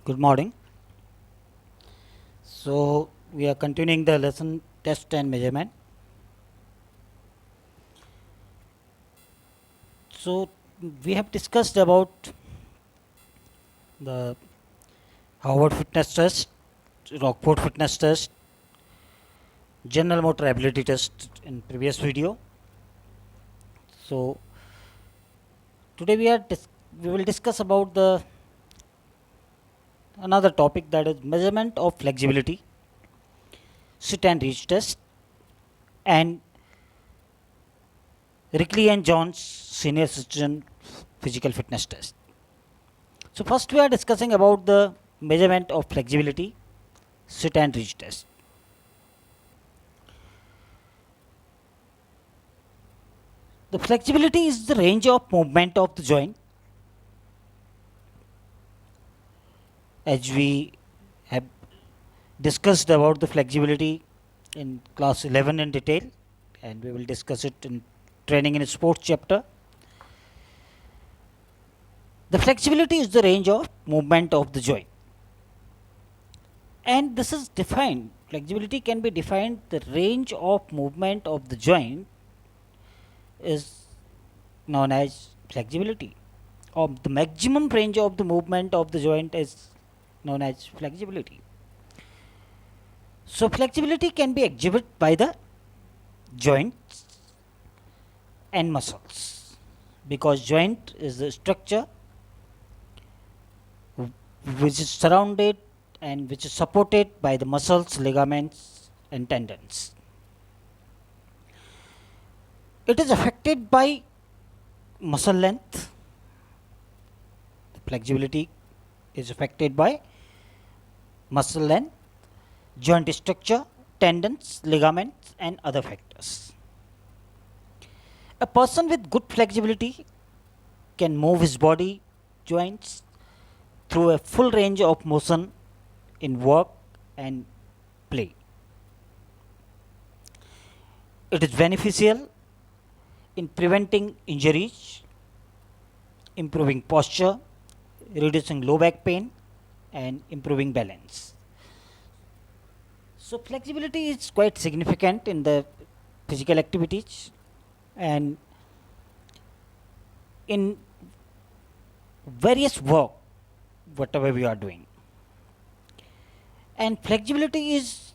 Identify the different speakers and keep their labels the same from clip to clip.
Speaker 1: Good morning. So we are continuing the lesson test and measurement. So we have discussed about the Harvard fitness test, Rockford fitness test, general motor ability test in previous video. So today we will discuss about the another topic, that is measurement of flexibility, sit and reach test, and Rikli and John's senior citizen physical fitness test. So first we are discussing about the measurement of flexibility, sit and reach test. The flexibility is the range of movement of the joint, as we have discussed about the flexibility in class 11 in detail, and we will discuss it in training in sports chapter. The flexibility is the range of movement of the joint, and this is defined. Flexibility can be defined, the range of movement of the joint is known as flexibility, or the maximum range of the movement of the joint is known as flexibility. So flexibility can be exhibited by the joints and muscles, because joint is the structure which is surrounded and which is supported by the muscles, ligaments and tendons. It is affected by muscle length. The flexibility is affected by muscle length, joint structure, tendons, ligaments and other factors. A person with good flexibility can move his body joints through a full range of motion in work and play. It is beneficial in preventing injuries, improving posture, reducing low back pain and improving balance. So flexibility is quite significant in the physical activities and in various work whatever we are doing. And flexibility is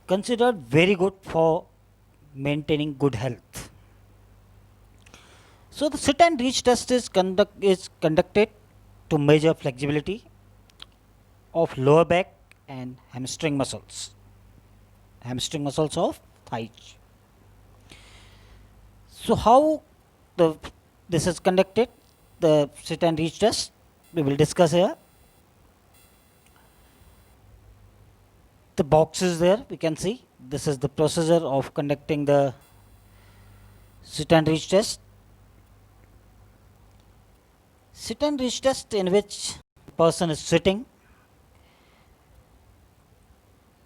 Speaker 1: considered very good for maintaining good health. So the sit and reach test is conducted to measure flexibility of lower back and hamstring muscles of thighs. So how this is conducted, the sit and reach test, we will discuss here. The box is there, we can see this is the procedure of conducting the sit and reach test. Sit and reach test, in which person is sitting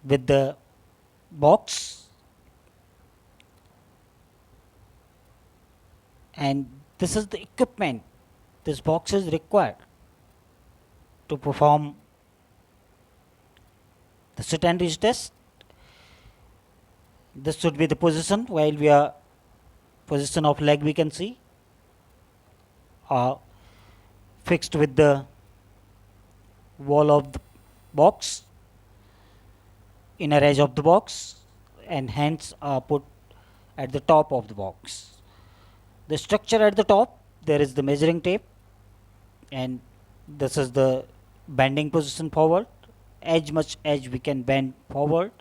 Speaker 1: with the box, and this is the equipment this box is required to perform the sit and reach test. This should be the position while we are position of leg, we can see fixed with the wall of the box, inner edge of the box, and hands are put at the top of the box. The structure at the top, there is the measuring tape, and this is the bending position forward, as much as we can bend forward.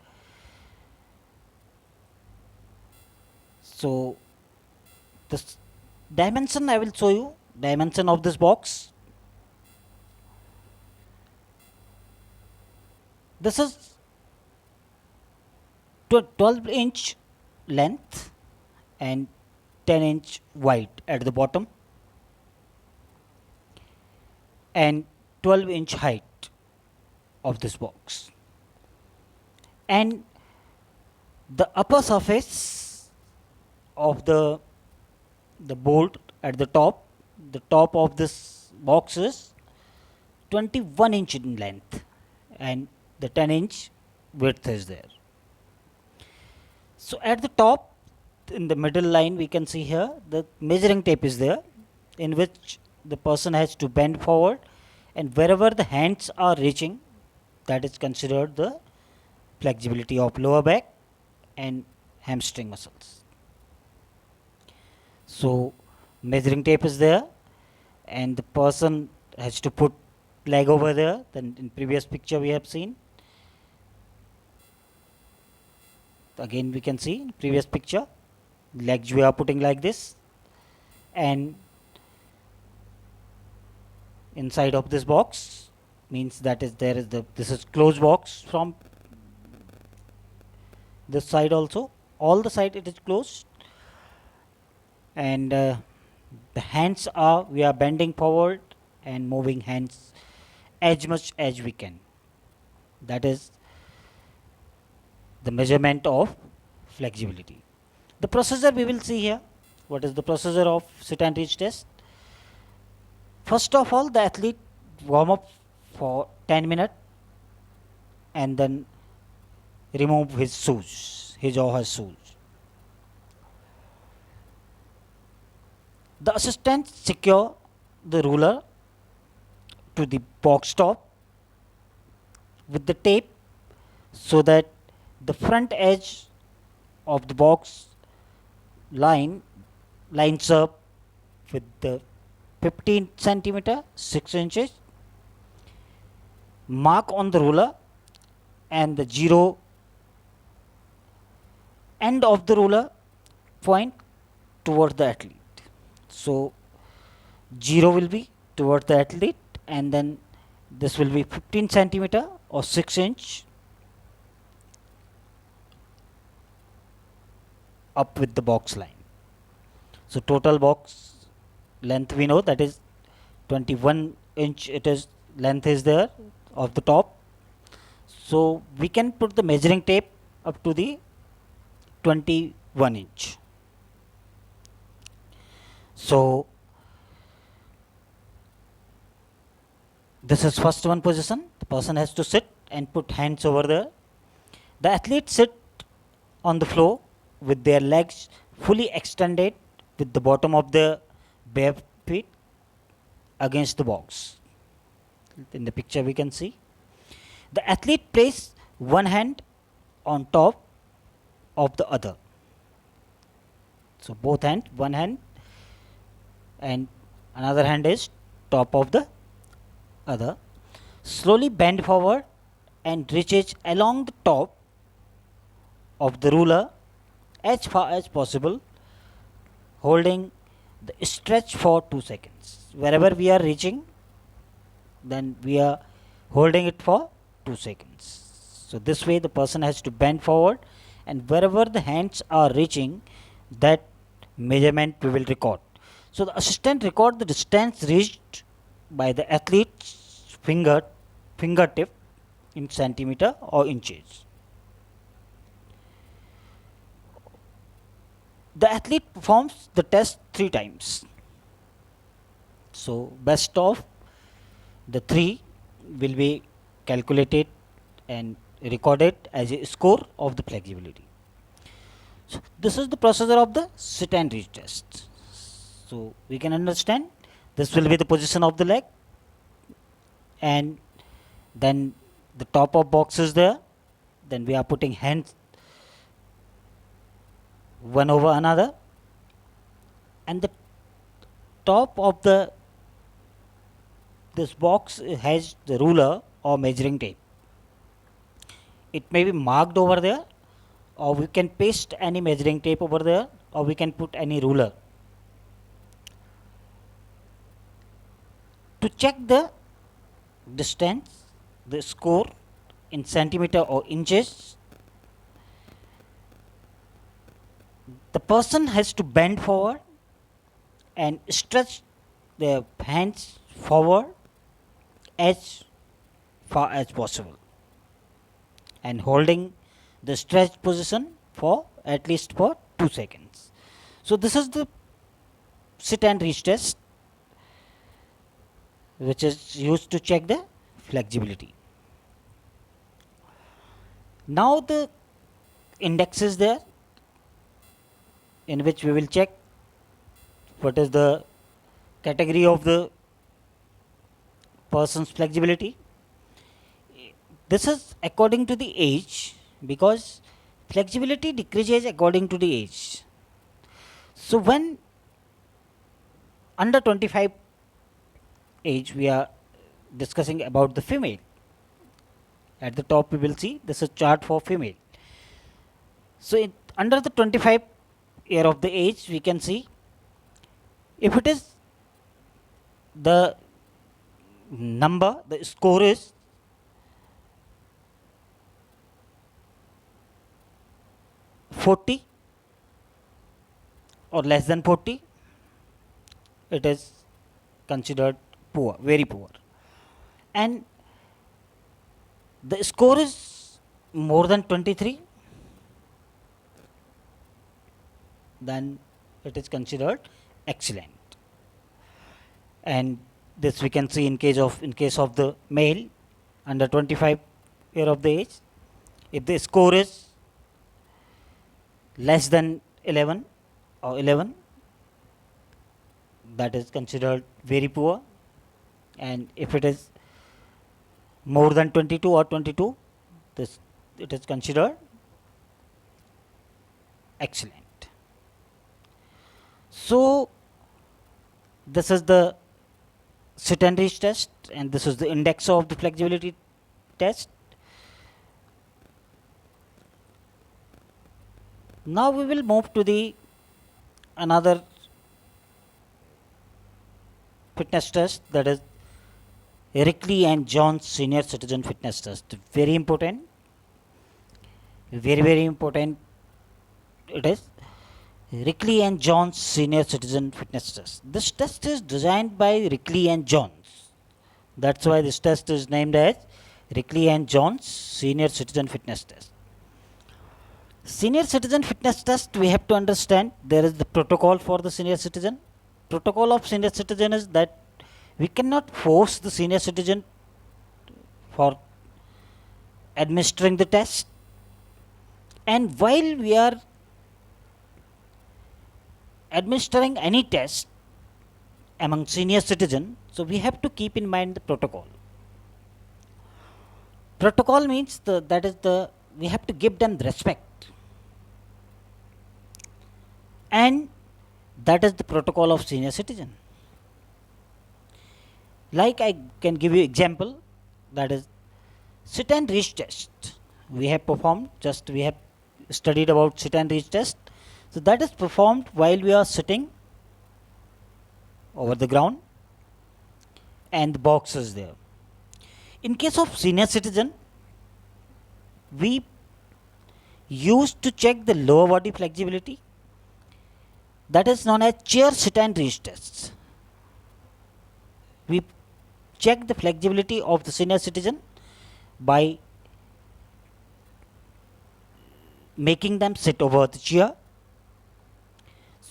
Speaker 1: So this dimension, I will show you dimension of this box. This is 12-inch length and 10-inch wide at the bottom and 12-inch height of this box, and the upper surface of the bolt at the top of this box is 21 inch in length and the 10-inch width is there. So at the top, in the middle line, we can see here the measuring tape is there, in which the person has to bend forward, and wherever the hands are reaching, that is considered the flexibility of lower back and hamstring muscles. So measuring tape is there, and the person has to put leg over there. Then in previous picture we have seen, again we can see in previous picture, legs we are putting like this, and inside of this box means that is there is the this is closed box from this side also, all the side it is closed, and the hands are, we are bending forward and moving hands as much as we can. That is the measurement of flexibility. The procedure we will see here. What is the procedure of sit and reach test? First of all, the athlete warm up for 10 minutes and then remove his shoes, his or her shoes. The assistant secure the ruler to the box top with the tape so that the front edge of the box lines up with the 15 centimeter 6 inches mark on the ruler and the zero end of the ruler point toward the athlete. So 0 will be toward the athlete, and then this will be 15 centimeter or 6 inch up with the box line. So total box length we know that is 21 inch, it is length is there of the top. So we can put the measuring tape up to the 21 inch. So this is first one position. The person has to sit and put hands over there. The athlete sit on the floor with their legs fully extended with the bottom of the bare feet against the box. In the picture we can see. The athlete places one hand on top of the other. So both hands, one hand and another hand is top of the other. Slowly bend forward and reaches along the top of the ruler as far as possible, holding the stretch for 2 seconds. Wherever we are reaching, then we are holding it for 2 seconds. So this way the person has to bend forward, and wherever the hands are reaching, that measurement we will record. So the assistant record the distance reached by the athlete's fingertip in centimeter or inches. The athlete performs the test 3 times. So best of the 3 will be calculated and recorded as a score of the flexibility. So this is the procedure of the sit and reach test. So we can understand this will be the position of the leg, and then the top of box is there. Then we are putting hands one over another, and the top of this box has the ruler or measuring tape. It may be marked over there, or we can paste any measuring tape over there, or we can put any ruler. To check the distance, the score in centimeter or inches, the person has to bend forward and stretch their hands forward as far as possible, and holding the stretched position for at least for 2 seconds. So this is the sit and reach test, which is used to check the flexibility. Now the index is there, in which we will check what is the category of the person's flexibility. This is according to the age, because flexibility decreases according to the age. So when under 25 age, we are discussing about the female. At the top we will see this is chart for female. So under the 25 year of the age, we can see if it is the number, the score is 40 or less than 40, it is considered poor, very poor. And the score is more than 23, then it is considered excellent. And this we can see in case of the male under 25 year of the age. If the score is less than 11 or 11, that is considered very poor. And if it is more than 22 or 22, this it is considered excellent. So this is the sit and reach test, and this is the index of the flexibility test. Now we will move to the another fitness test, that is Rikli and Jones senior citizen fitness test. Very important, very important it is. Rikli and Jones senior citizen fitness test. This test is designed by Rikli and Jones. That's why this test is named as Rikli and Jones senior citizen fitness test. Senior citizen fitness test, we have to understand there is the protocol for the senior citizen. Protocol of senior citizen is that we cannot force the senior citizen for administering the test. And while we are administering any test among senior citizen, so we have to keep in mind the protocol. Protocol means we have to give them respect, and that is the protocol of senior citizen. Like I can give you example, that is sit and reach test. We have performed, we have studied about sit and reach test. So that is performed while we are sitting over the ground and the box is there. In case of senior citizen, we used to check the lower body flexibility, that is known as chair sit and reach tests. We check the flexibility of the senior citizen by making them sit over the chair.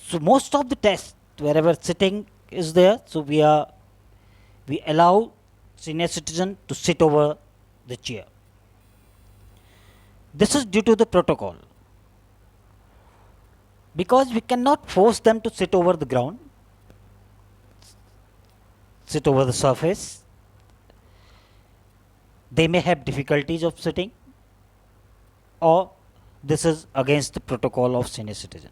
Speaker 1: So most of the tests, wherever sitting is there, so we allow senior citizen to sit over the chair. This is due to the protocol, because we cannot force them to sit over the ground, sit over the surface. They may have difficulties of sitting, or this is against the protocol of senior citizen.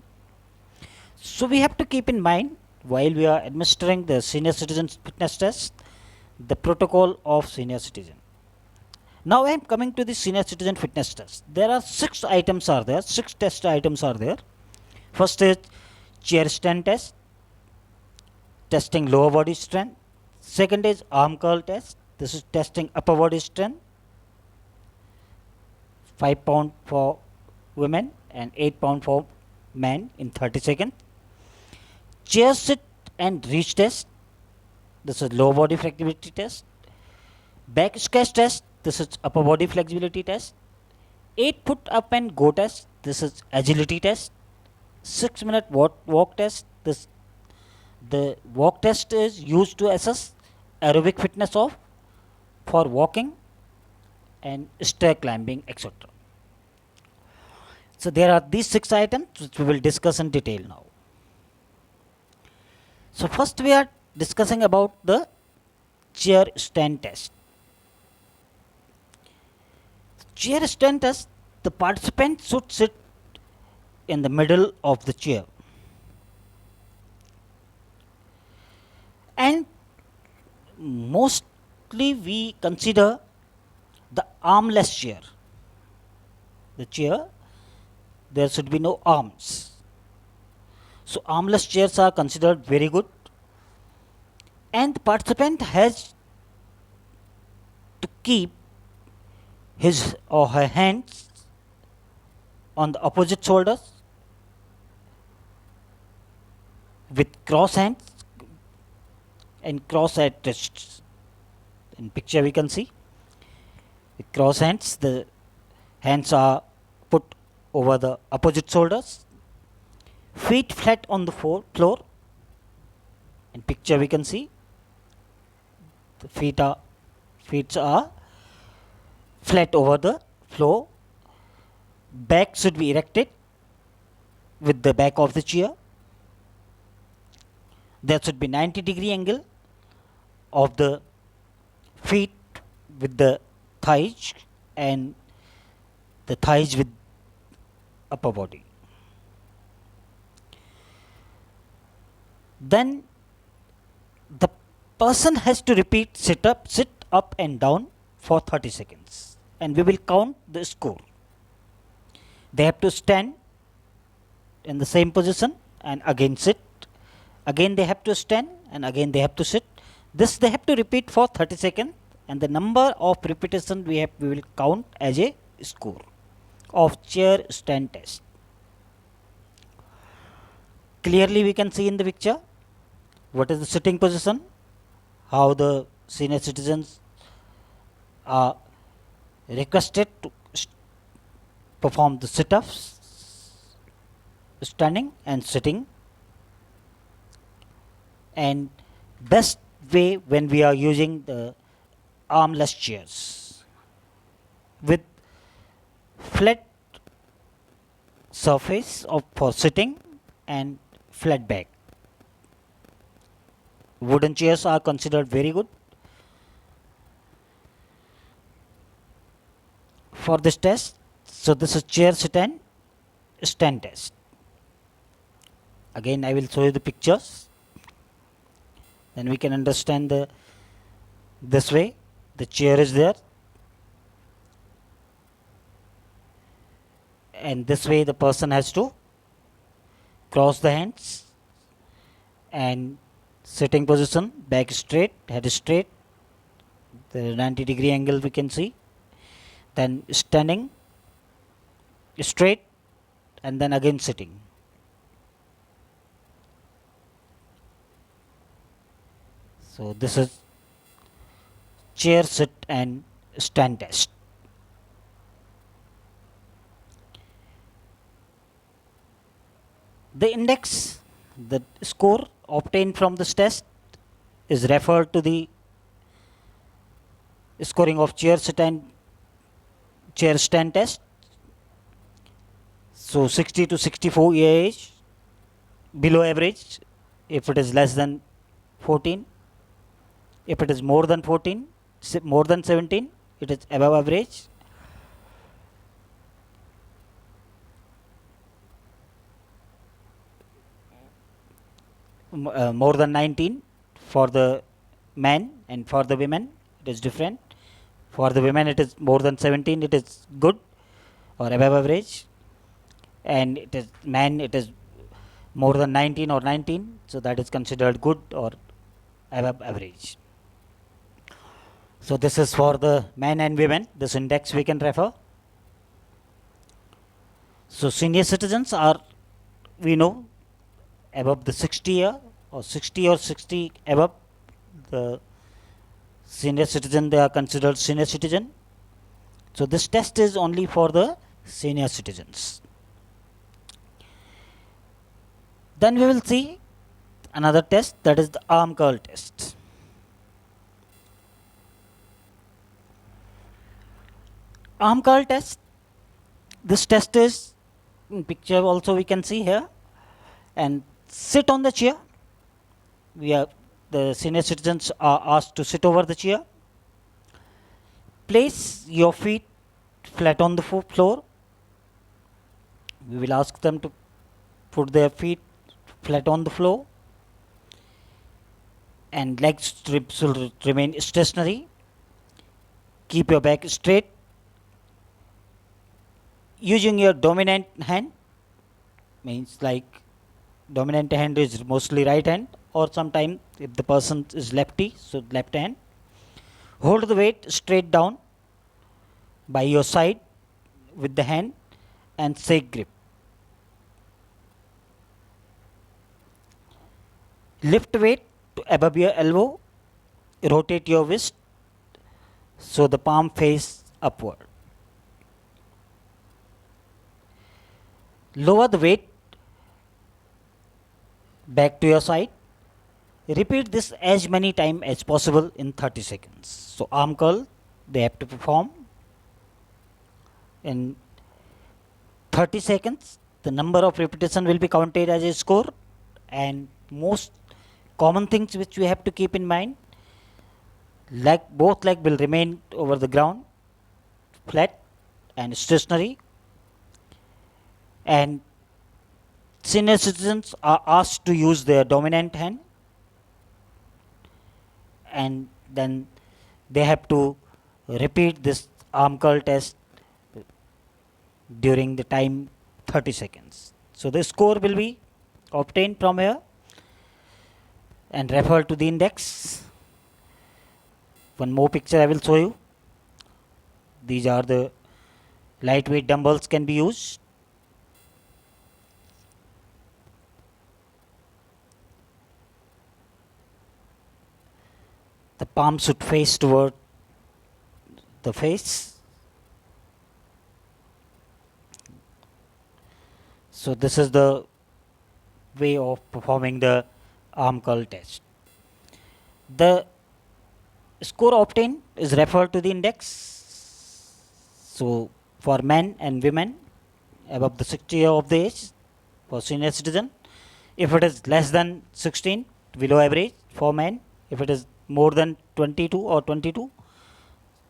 Speaker 1: So we have to keep in mind while we are administering the senior citizen fitness test, the protocol of senior citizen. Now I am coming to the senior citizen fitness test. There are 6 items are there, 6 test items are there. First is chair stand test, testing lower body strength. Second is arm curl test. This is testing upper body strength. 5 pound for women and 8 pound for men in 30 seconds. Chair sit and reach test. This is lower body flexibility test. Back stretch test. This is upper body flexibility test. 8 foot up and go test. This is agility test. 6-minute walk test. The walk test is used to assess aerobic fitness of for walking and stair climbing, etc. So there are these 6 items which we will discuss in detail now. So first we are discussing about the chair stand test. Chair stand test, the participant should sit in the middle of the chair and mostly we consider the armless chair. The chair, there should be no arms. So armless chairs are considered very good, and the participant has to keep his or her hands on the opposite shoulders with cross hands and cross at wrists. In picture we can see with cross hands, the hands are put over the opposite shoulders, feet flat on the floor. In picture we can see the feet are flat over the floor. Back should be erected with the back of the chair. There should be 90-degree angle of the feet with the thighs and the thighs with upper body. Then the person has to repeat sit up and down for 30 seconds, and we will count the score. They have to stand in the same position and again sit. Again they have to stand and again they have to sit. This they have to repeat for 30 seconds, and the number of repetition we will count as a score of chair stand test. Clearly we can see in the picture what is the sitting position, how the senior citizens are requested to perform the sit-ups, standing and sitting, and best way when we are using the armless chairs with flat surface for sitting and flat back. Wooden chairs are considered very good for this test. So this is chair sit and stand test. Again I will show you the pictures, then we can understand this way. The chair is there, and this way the person has to cross the hands and sitting position, back straight, head straight, the 90-degree angle we can see, then standing straight and then again sitting. So this is chair sit and stand test. The index, the score obtained from this test is referred to the scoring of chair stand test. So 60 to 64 year age, below average if it is less than 14. If it is more than 14, more than 17, it is above average. More than 19 for the men, and for the women it is different. For the women it is more than 17, it is good or above average, and it is man, it is more than 19 or 19, so that is considered good or above average. So this is for the men and women, this index we can refer. So senior citizens are, we know, above the 60 year or 60 or 60 above the senior citizen, they are considered senior citizen. So this test is only for the senior citizens. Then we will see another test, that is the arm curl test. arm curl test. This test is in picture also we can see here. And sit on the chair. The senior citizens are asked to sit over the chair. Place your feet flat on the floor. We will ask them to put their feet flat on the floor, and legs should remain stationary. Keep your back straight. Using your dominant hand, means like dominant hand is mostly right hand, or sometimes if the person is lefty, so left hand. Hold the weight straight down by your side with the hand and shake grip. Lift weight to above your elbow. Rotate your wrist so the palm face upward. Lower the weight back to your side. Repeat this as many times as possible in 30 seconds. So arm curl they have to perform in 30 seconds. The number of repetition will be counted as a score, and most common things which we have to keep in mind, both leg will remain over the ground flat and stationary, and senior citizens are asked to use their dominant hand, and then they have to repeat this arm curl test during the time 30 seconds. So the score will be obtained from here, and refer to the index. One more picture I will show you. These are the lightweight dumbbells can be used. The palm should face toward the face. So this is the way of performing the arm curl test. The score obtained is referred to the index. So for men and women above the 60 year of the age, for senior citizen, if it is less than 16, below average for men. If it is more than 22 or 22,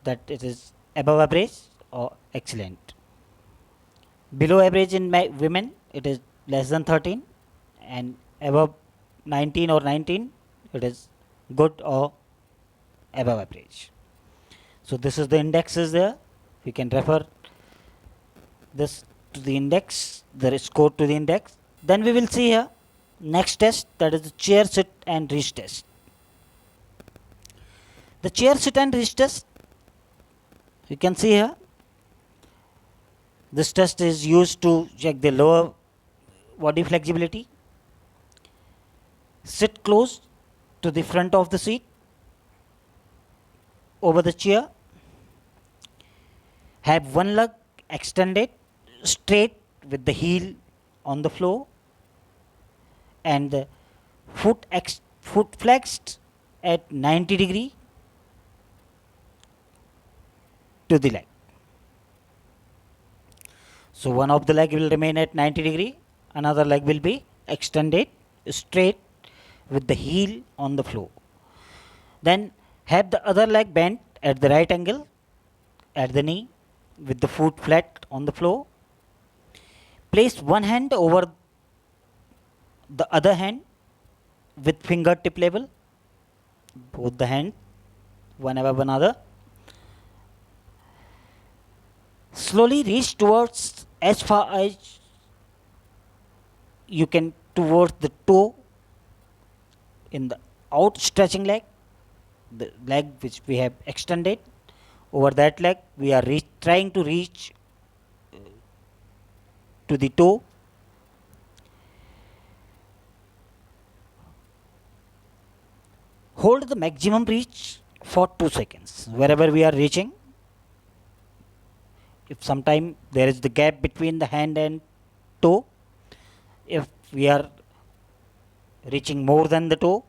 Speaker 1: that it is above average or excellent. Below average in women, it is less than 13, and above 19 or 19, it is good or above average. So this is the index is there. We can refer this to the index, the score to the index. Then we will see here next test, that is the chair sit and reach test. The chair sit and reach test, you can see here, this test is used to check the lower body flexibility. Sit close to the front of the seat over the chair. Have one leg extended straight with the heel on the floor, and the foot flexed at 90 degree to the leg. So one of the leg will remain at 90 degree, another leg will be extended straight with the heel on the floor. Then have the other leg bent at the right angle at the knee with the foot flat on the floor. Place one hand over the other hand with fingertip level, both the hand one above another. Slowly reach towards as far as you can towards the toe in the outstretching leg, the leg which we have extended. Over that leg we are trying to reach to the toe. Hold the maximum reach for 2 seconds wherever we are reaching. If sometime there is the gap between the hand and toe, if we are reaching more than the toe,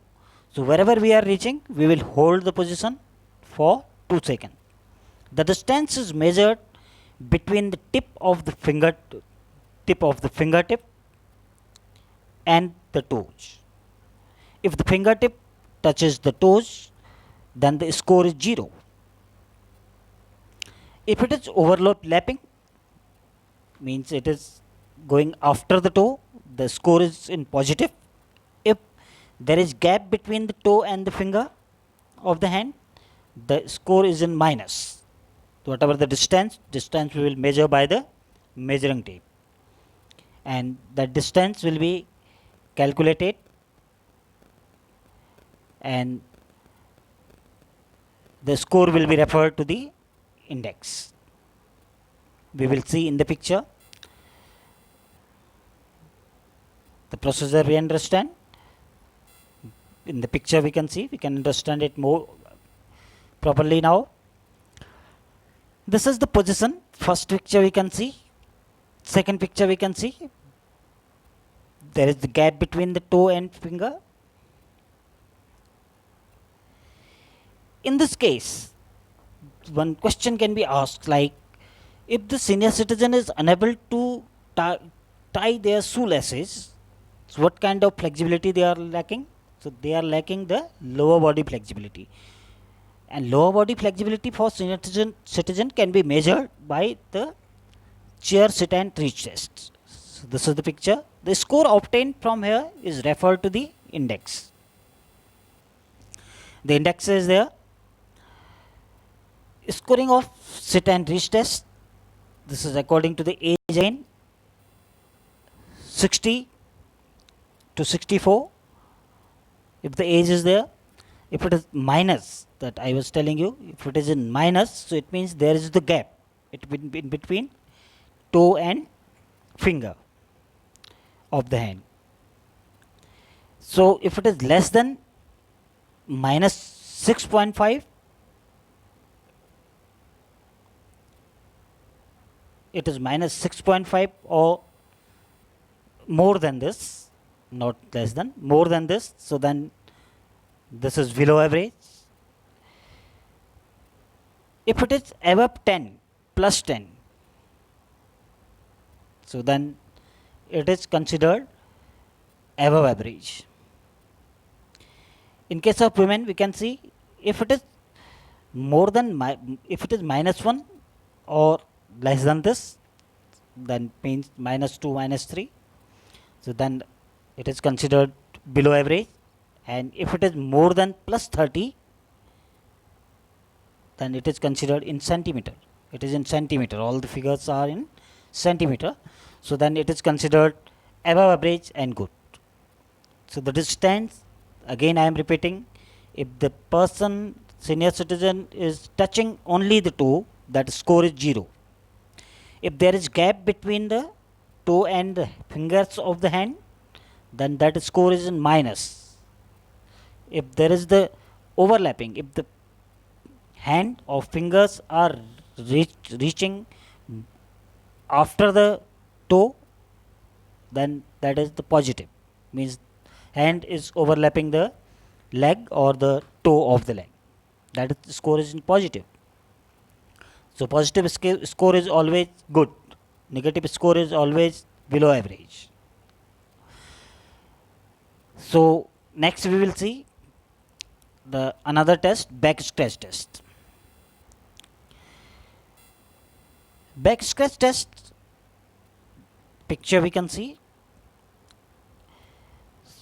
Speaker 1: so wherever we are reaching, we will hold the position for 2 seconds. The distance is measured between the tip of the fingertip and the toes. If the fingertip touches the toes, then the score is 0. If it is overlapping, means it is going after the toe, the score is in positive. If there is gap between the toe and the finger of the hand, the score is in minus. Whatever the distance we will measure by the measuring tape, and that distance will be calculated, and the score will be referred to the index. We will see in the picture the procedure. We understand in the picture, we can see, we can understand it more properly now. This is the position. First picture we can see, second picture we can see, there is the gap between the toe and finger. In this case, one question can be asked, like, if the senior citizen is unable to tie their shoelaces, so what kind of flexibility they are lacking? So they are lacking the lower body flexibility, and lower body flexibility for senior citizen can be measured by the chair, sit and reach test. So this is the picture. The score obtained from here is referred to the index. The index is there. Scoring of sit and reach test, this is according to the age again, 60 to 64 if the age is there. If it is minus, that I was telling you, if it is in minus, so it means there is the gap in between toe and finger of the hand. So if it is less than minus 6.5, it is minus 6.5 or more than this, not less than, more than this, so then this is below average. If it is above 10, plus 10, so then it is considered above average. In case of women, we can see if it is more than if it is minus 1 or less than this, then means minus 2, minus 3, so then it is considered below average. And if it is more than plus 30, then it is considered in centimeter. It is in centimeter, all the figures are in centimeter, so then it is considered above average and good. So the distance, again I am repeating, if the person, senior citizen, is touching only the toe, that score is 0. If there is gap between the toe and the fingers of the hand, then that score is in minus. If there is the overlapping, if the hand or fingers are reaching after the toe, then that is the positive, means hand is overlapping the leg or the toe of the leg, that is the score is in positive. So positive score is always good, negative score is always below average. So next we will see the another test, back scratch test. Back scratch test picture we can see.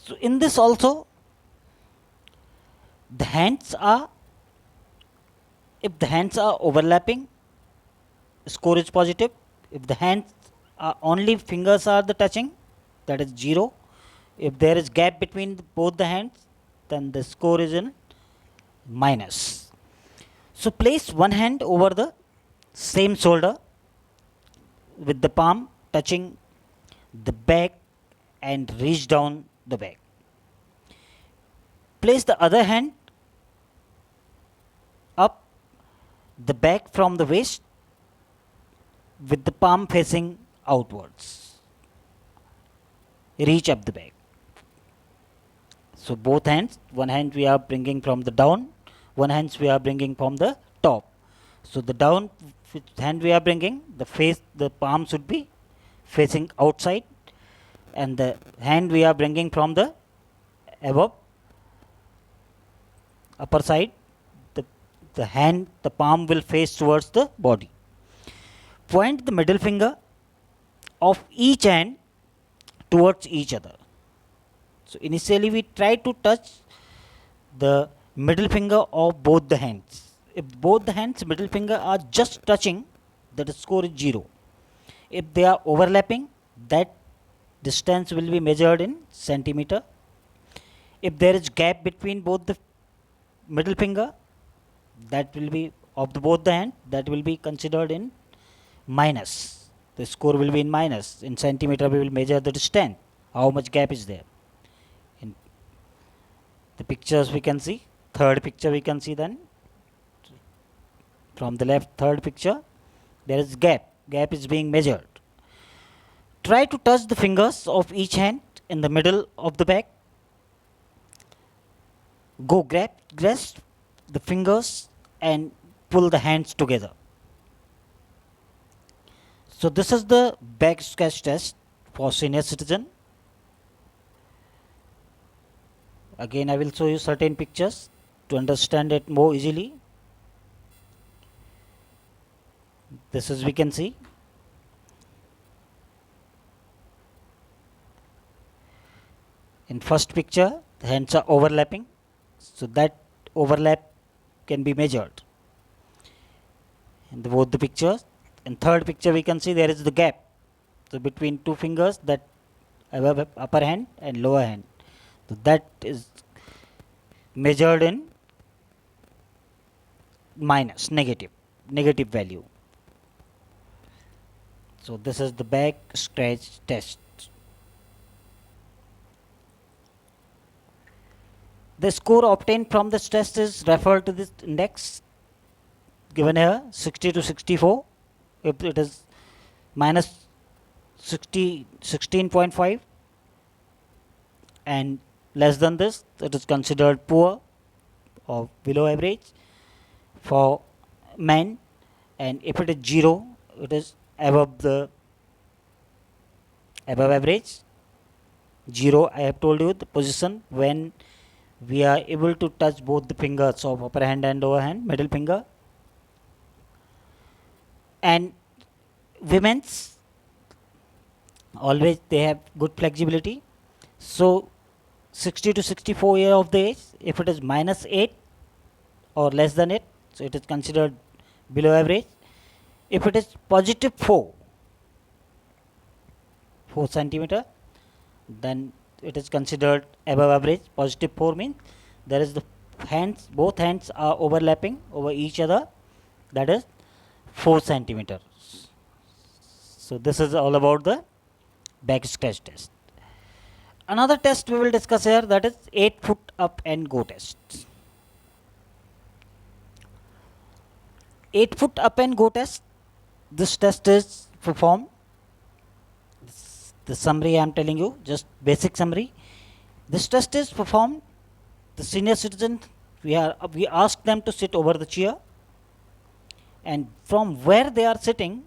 Speaker 1: So in this also, the hands are, if the hands are overlapping, score is positive. If the hands are only fingers are the touching, that is 0. If there is gap between both the hands, then the score is in minus. So place one hand over the same shoulder with the palm touching the back and reach down the back. Place the other hand up the back from the waist with the palm facing outwards. Reach up the back. So both hands, one hand we are bringing from the down, one hand we are bringing from the top. So the down which hand we are bringing, the palm should be facing outside, and the hand we are bringing from the above upper side, the palm will face towards the body. Point the middle finger of each hand towards each other. So initially we try to touch the middle finger of both the hands. If both the hands middle finger are just touching, that score is 0. If they are overlapping, that distance will be measured in centimeter. If there is gap between both the middle finger, that will be of both the hand, that will be considered in minus. The score will be in minus. In centimeter we will measure the distance, how much gap is there. In the pictures we can see, third picture we can see, then from the left, third picture, there is gap is being measured. Try to touch the fingers of each hand in the middle of the back. Go grasp the fingers and pull the hands together. So this is the back sketch test for senior citizen. Again I will show you certain pictures to understand it more easily. This is, we can see, in first picture the hands are overlapping, so that overlap can be measured in both the pictures. In third picture we can see there is the gap, so between two fingers, that above upper hand and lower hand, so that is measured in minus, negative value. So this is the back scratch test. The score obtained from this test is referred to this index given here, 60 to 64. If it is minus 16.5 and less than this, it is considered poor or below average for men, and if it is 0, it is above average. 0, I have told you the position when we are able to touch both the fingers of upper hand and lower hand, middle finger. And women's, always they have good flexibility. So 60 to 64 year of the age, if it is minus 8 or less than it, so it is considered below average. If it is positive 4 centimeter, then it is considered above average. Positive 4 means there is the hands, both hands are overlapping over each other, that is 4 centimeter. So this is all about the back scratch test. Another test we will discuss here, that is 8 foot up and go test. 8 foot up and go test. This test is performed. The summary I am telling you, just basic summary. This test is performed. The senior citizen, we ask them to sit over the chair, and from where they are sitting,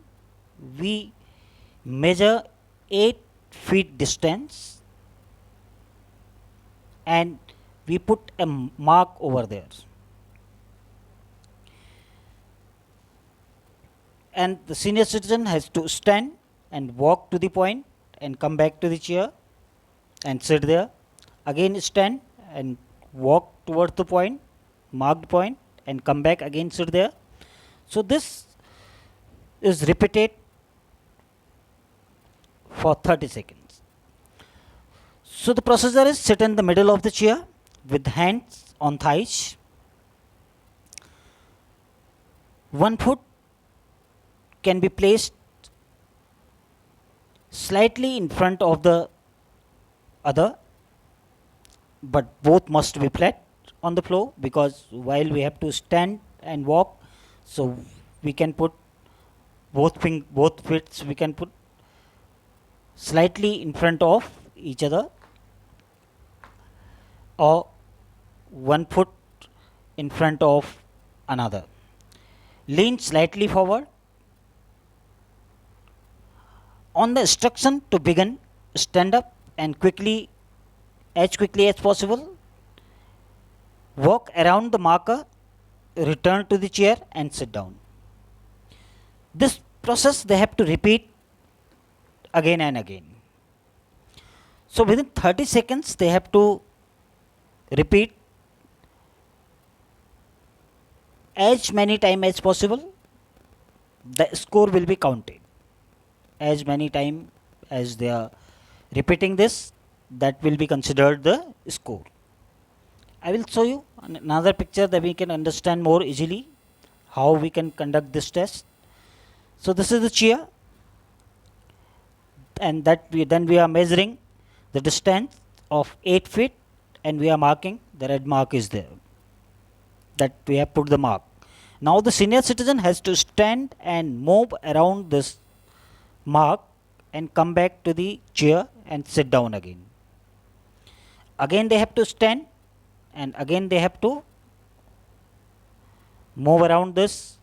Speaker 1: we measure 8 feet distance and we put a mark over there. And the senior citizen has to stand and walk to the point and come back to the chair and sit there. Again stand and walk towards the point, marked point, and come back, again sit there. So this is repeated for 30 seconds. So the procedure is, sit in the middle of the chair with hands on thighs. 1 foot can be placed slightly in front of the other, but both must be flat on the floor, because while we have to stand and walk, so we can put both feet we can put slightly in front of each other, or 1 foot in front of another. Lean slightly forward On the instruction to begin, stand up and quickly as possible, walk around the marker, return to the chair and sit down. This process they have to repeat again and again. So within 30 seconds they have to repeat as many times as possible. The score will be counted. As many times as they are repeating this, that will be considered the score. I will show you another picture that we can understand more easily how we can conduct this test. So this is the chair, and that we are measuring the distance of 8 feet, and we are marking the red mark is there, that we have put the mark. Now the senior citizen has to stand and move around this mark and come back to the chair and sit down again. Again they have to stand, and again they have to move around this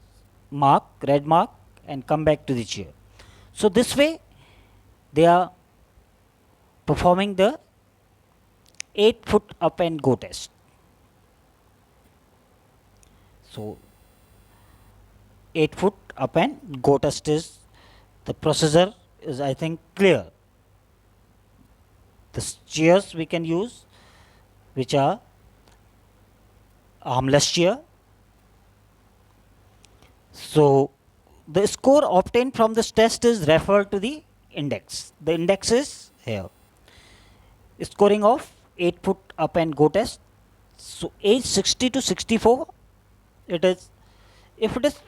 Speaker 1: mark, red mark, and come back to the chair. So this way they are performing the 8-foot up and go test. So 8-foot up and go test is, the procedure is I think clear. The chairs we can use which are armless chair. So the score obtained from this test is referred to the index. The index is here. Scoring of 8-foot up and go test. So age 60 to 64, it is, if it is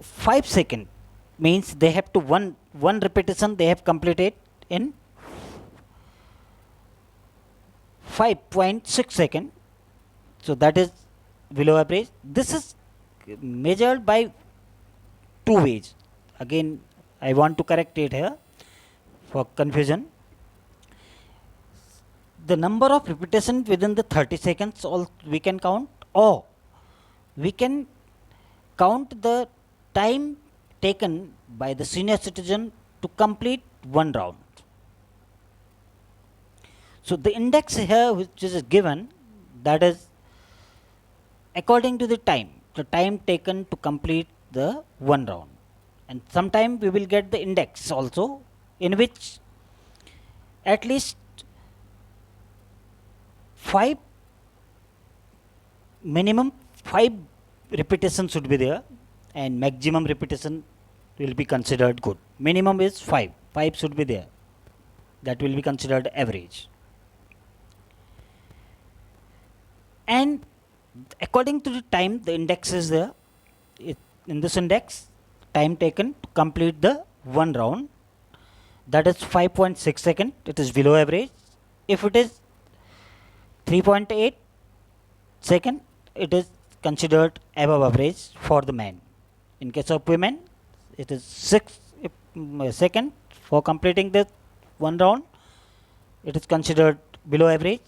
Speaker 1: 5 seconds, means they have to one repetition they have completed in 5.6 seconds. So that is below average. This is measured by two ways. Again I want to correct it here for confusion. The number of repetitions within the 30 seconds all we can count, or we can count the time taken by the senior citizen to complete one round. So the index here which is given, that is according to the time taken to complete the one round. And sometime we will get the index also, in which at least 5 minimum 5 repetitions should be there, and maximum repetition will be considered good. Minimum is 5 should be there, that will be considered average. And according to the time, the index is there. In this index, time taken to complete the one round, that is 5.6 seconds, it is below average. If it is 3.8 second, it is considered above average for the man. In case of women, it is 6 second for completing the one round, it is considered below average.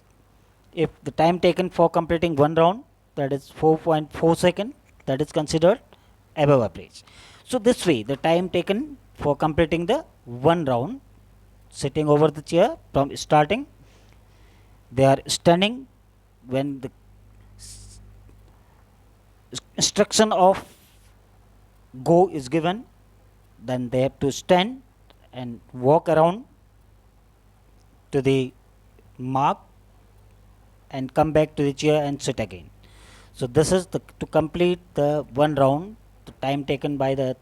Speaker 1: If the time taken for completing one round, that is 4.4 second, that is considered above average. So this way the time taken for completing the one round, sitting over the chair from starting, they are standing when the instruction of go is given, then they have to stand and walk around to the mark and come back to the chair and sit again. So this is to complete the one round, the time taken by the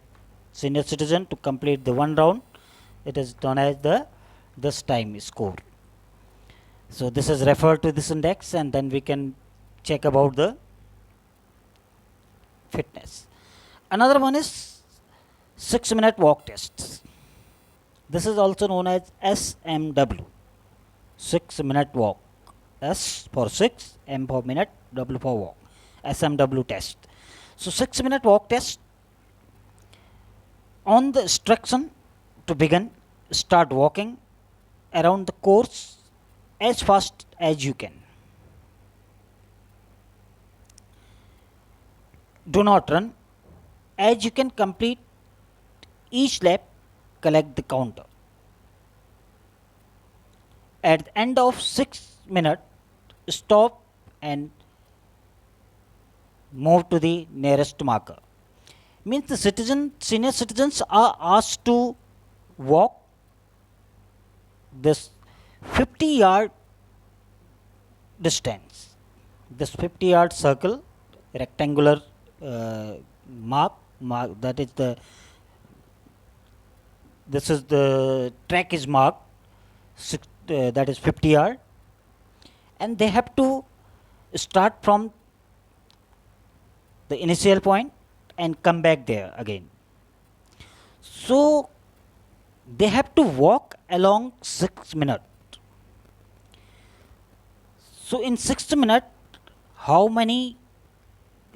Speaker 1: senior citizen to complete the one round, it is known as this time score. So this is referred to this index, and then we can check about the fitness. Another one is 6-minute walk test. This is also known as SMW, 6-minute walk. S for 6, M for minute, W for walk. SMW test. So 6-minute walk test. On the instruction to begin, start walking around the course as fast as you can. Do not run as you can complete each lap, collect the counter. At the end of 6 minutes, stop and move to the nearest marker. Means the senior citizens are asked to walk this 50-yard distance. This 50-yard circle, rectangular mark, that is the, this is the track is marked, that is 50 yard, and they have to start from the initial point and come back there again. So they have to walk along 6 minutes. So in 6 minutes, how many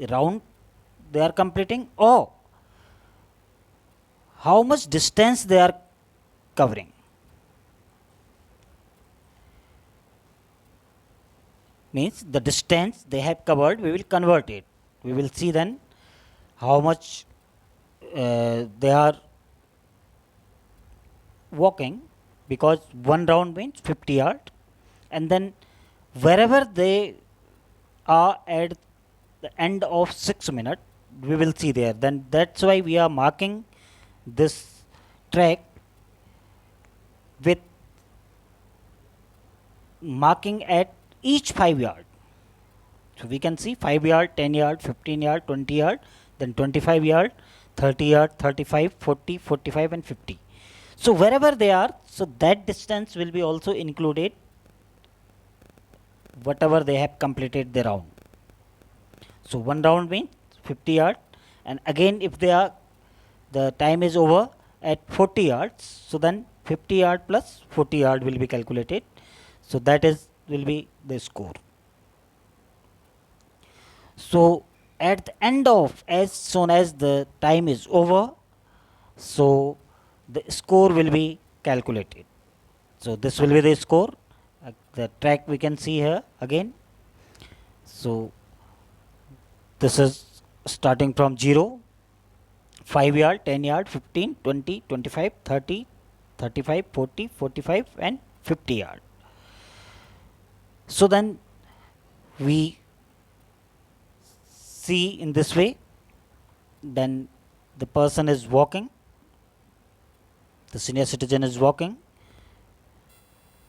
Speaker 1: round they are completing, or how much distance they are covering? Means the distance they have covered, we will convert it. We will see then how much they are walking, because one round means 50 yard, and then wherever they are at the end of 6 minutes, we will see there. Then that's why we are marking this track with marking at each 5 yard. So we can see 5 yard, 10 yard, 15 yard, 20 yard, then 25 yard, 30 yard, 35, 40, 45 and 50. So wherever they are, so that distance will be also included, whatever they have completed the round. So one round means 50 yard, and again if they are, the time is over at 40 yards, so then 50 yard plus 40 yard will be calculated. So that is will be the score. So at the end of, as soon as the time is over, so the score will be calculated. So this will be the score. The track we can see here again. So this is starting from 0, 5 yard, 10 yard, 15, 20, 25, 30, 35, 40, 45 and 50 yard. So then we see in this way, then the person is walking, the senior citizen is walking.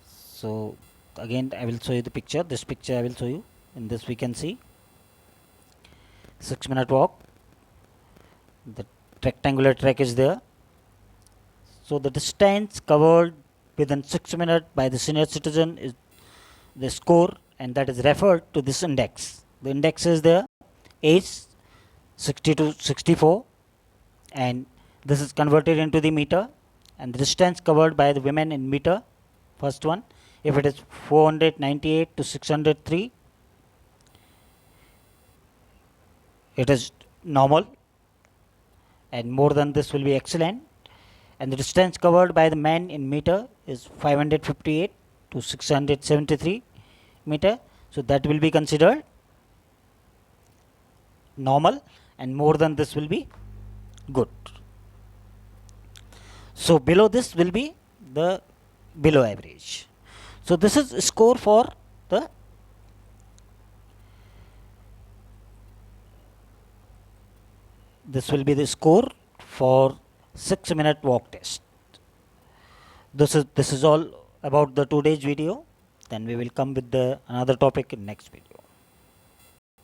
Speaker 1: So again I will show you the picture. This picture I will show you. In this we can see 6 minute walk. The rectangular track is there. So the distance covered within 6 minutes by the senior citizen is the score, and that is referred to this index. The index is there, age 60 to 64, and this is converted into the meter, and the distance covered by the women in meter, first one, if it is 498 to 603, it is normal, and more than this will be excellent. And the distance covered by the man in meter is 558 to 673 meter, so that will be considered normal, and more than this will be good. So below this will be the below average. So this is score for the this will be the score for 6 minute walk test. This is all about the today's video. Then we will come with the another topic in next video.